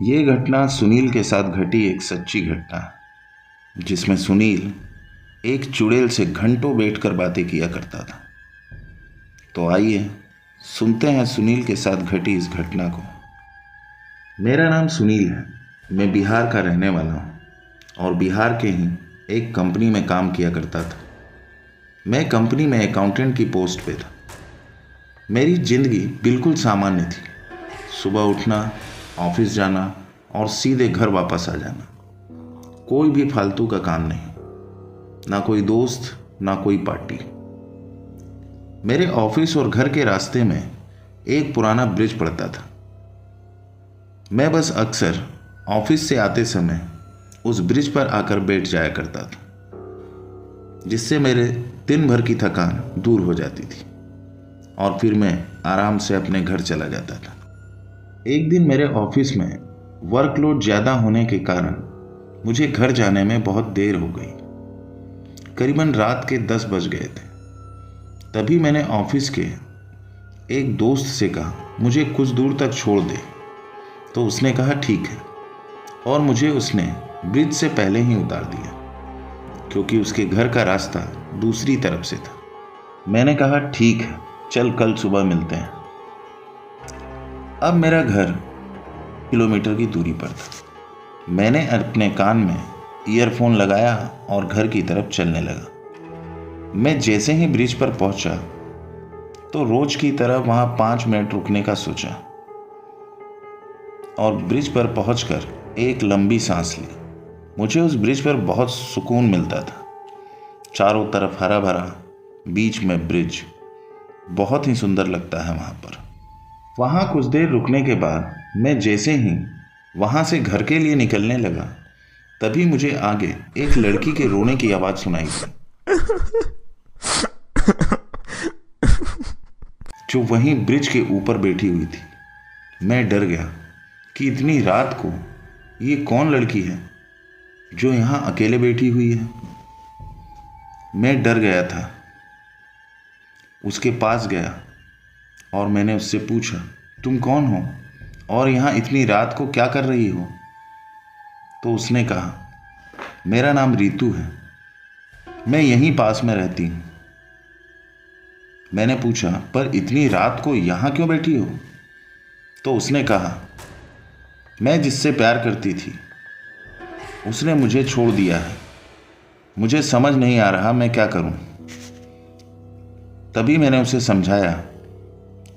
ये घटना सुनील के साथ घटी एक सच्ची घटना, जिसमें सुनील एक चुड़ैल से घंटों बैठकर बातें किया करता था। तो आइए सुनते हैं सुनील के साथ घटी इस घटना को। मेरा नाम सुनील है, मैं बिहार का रहने वाला हूँ और बिहार के ही एक कंपनी में काम किया करता था। मैं कंपनी में अकाउंटेंट की पोस्ट पे था। मेरी ज़िंदगी बिल्कुल सामान्य थी। सुबह उठना, ऑफिस जाना और सीधे घर वापस आ जाना। कोई भी फालतू का काम नहीं, ना कोई दोस्त, ना कोई पार्टी। मेरे ऑफिस और घर के रास्ते में एक पुराना ब्रिज पड़ता था। मैं बस अक्सर ऑफिस से आते समय उस ब्रिज पर आकर बैठ जाया करता था, जिससे मेरे दिन भर की थकान दूर हो जाती थी और फिर मैं आराम से अपने घर चला जाता था। एक दिन मेरे ऑफिस में वर्कलोड ज़्यादा होने के कारण मुझे घर जाने में बहुत देर हो गई। करीबन रात के 10 बज गए थे। तभी मैंने ऑफिस के एक दोस्त से कहा मुझे कुछ दूर तक छोड़ दे। तो उसने कहा ठीक है, और मुझे उसने ब्रिज से पहले ही उतार दिया, क्योंकि उसके घर का रास्ता दूसरी तरफ से था। मैंने कहा ठीक है, चल कल सुबह मिलते हैं। अब मेरा घर किलोमीटर की दूरी पर था। मैंने अपने कान में ईयरफोन लगाया और घर की तरफ चलने लगा। मैं जैसे ही ब्रिज पर पहुंचा तो रोज की तरह वहां 5 मिनट रुकने का सोचा और ब्रिज पर पहुंचकर एक लंबी सांस ली। मुझे उस ब्रिज पर बहुत सुकून मिलता था। चारों तरफ हरा भरा, बीच में ब्रिज, बहुत ही सुंदर लगता है वहां पर। वहाँ कुछ देर रुकने के बाद मैं जैसे ही वहाँ से घर के लिए निकलने लगा, तभी मुझे आगे एक लड़की के रोने की आवाज़ सुनाई दी, जो वहीं ब्रिज के ऊपर बैठी हुई थी। मैं डर गया कि इतनी रात को ये कौन लड़की है जो यहाँ अकेले बैठी हुई है। मैं डर गया था। उसके पास गया और मैंने उससे पूछा, तुम कौन हो और यहाँ इतनी रात को क्या कर रही हो? तो उसने कहा, मेरा नाम रितु है, मैं यहीं पास में रहती हूँ। मैंने पूछा, पर इतनी रात को यहाँ क्यों बैठी हो? तो उसने कहा, मैं जिससे प्यार करती थी उसने मुझे छोड़ दिया है, मुझे समझ नहीं आ रहा मैं क्या करूँ। तभी मैंने उसे समझाया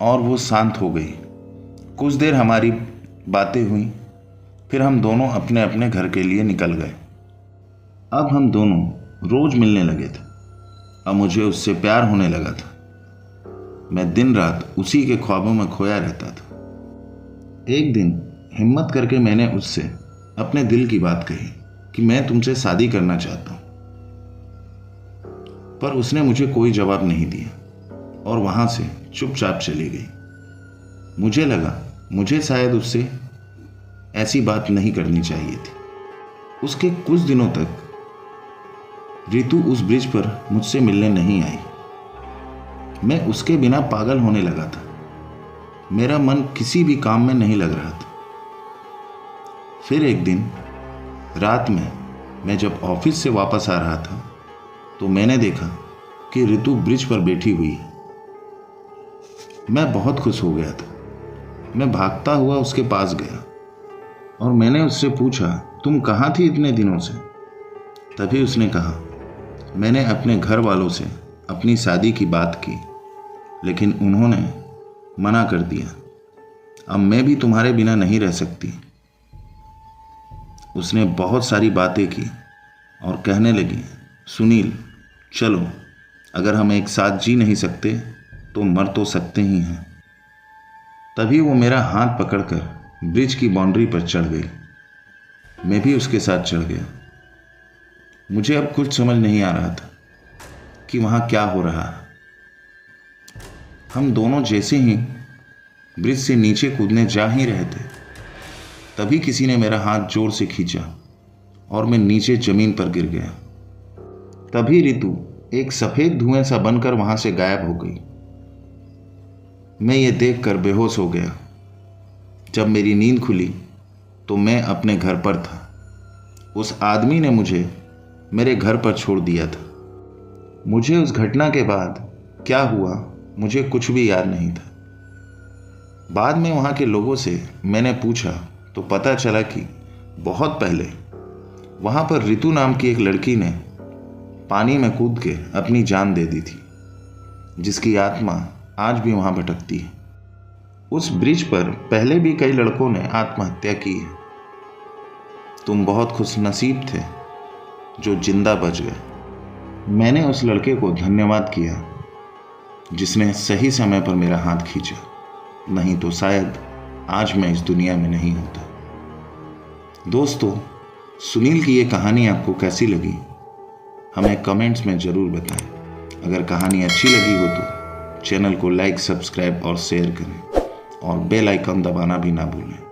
और वो शांत हो गई। कुछ देर हमारी बातें हुई, फिर हम दोनों अपने अपने घर के लिए निकल गए। अब हम दोनों रोज मिलने लगे थे। अब मुझे उससे प्यार होने लगा था। मैं दिन रात उसी के ख्वाबों में खोया रहता था। एक दिन हिम्मत करके मैंने उससे अपने दिल की बात कही कि मैं तुमसे शादी करना चाहता हूँ, पर उसने मुझे कोई जवाब नहीं दिया और वहाँ से चुपचाप चली गई। मुझे लगा मुझे शायद उससे ऐसी बात नहीं करनी चाहिए थी। उसके कुछ दिनों तक रितु उस ब्रिज पर मुझसे मिलने नहीं आई। मैं उसके बिना पागल होने लगा था। मेरा मन किसी भी काम में नहीं लग रहा था। फिर एक दिन रात में मैं जब ऑफिस से वापस आ रहा था तो मैंने देखा कि रितु ब्रिज पर बैठी हुई है। मैं बहुत खुश हो गया था। मैं भागता हुआ उसके पास गया और मैंने उससे पूछा, तुम कहाँ थी इतने दिनों से? तभी उसने कहा, मैंने अपने घर वालों से अपनी शादी की बात की, लेकिन उन्होंने मना कर दिया। अब मैं भी तुम्हारे बिना नहीं रह सकती। उसने बहुत सारी बातें की और कहने लगी, सुनील चलो, अगर हम एक साथ जी नहीं सकते तो मर तो सकते ही हैं। तभी वो मेरा हाथ पकड़कर ब्रिज की बाउंड्री पर चढ़ गई। मैं भी उसके साथ चढ़ गया। मुझे अब कुछ समझ नहीं आ रहा था कि वहाँ क्या हो रहा है। हम दोनों जैसे ही ब्रिज से नीचे कूदने जा ही रहे थे, तभी किसी ने मेरा हाथ जोर से खींचा और मैं नीचे जमीन पर गिर गया। तभी रितु एक सफ़ेद धुएं सा बनकर वहाँ से गायब हो गई। मैं ये देखकर बेहोश हो गया। जब मेरी नींद खुली तो मैं अपने घर पर था। उस आदमी ने मुझे मेरे घर पर छोड़ दिया था। मुझे उस घटना के बाद क्या हुआ मुझे कुछ भी याद नहीं था। बाद में वहाँ के लोगों से मैंने पूछा तो पता चला कि बहुत पहले वहाँ पर रितु नाम की एक लड़की ने पानी में कूद के अपनी जान दे दी थी, जिसकी आत्मा आज भी वहाँ भटकती है। उस ब्रिज पर पहले भी कई लड़कों ने आत्महत्या की है। तुम बहुत खुशनसीब थे जो जिंदा बच गए। मैंने उस लड़के को धन्यवाद किया जिसने सही समय पर मेरा हाथ खींचा, नहीं तो शायद आज मैं इस दुनिया में नहीं होता। दोस्तों, सुनील की ये कहानी आपको कैसी लगी हमें कमेंट्स में ज़रूर बताएं। अगर कहानी अच्छी लगी हो तो चैनल को लाइक, सब्सक्राइब और शेयर करें और बेल आइकन दबाना भी ना भूलें।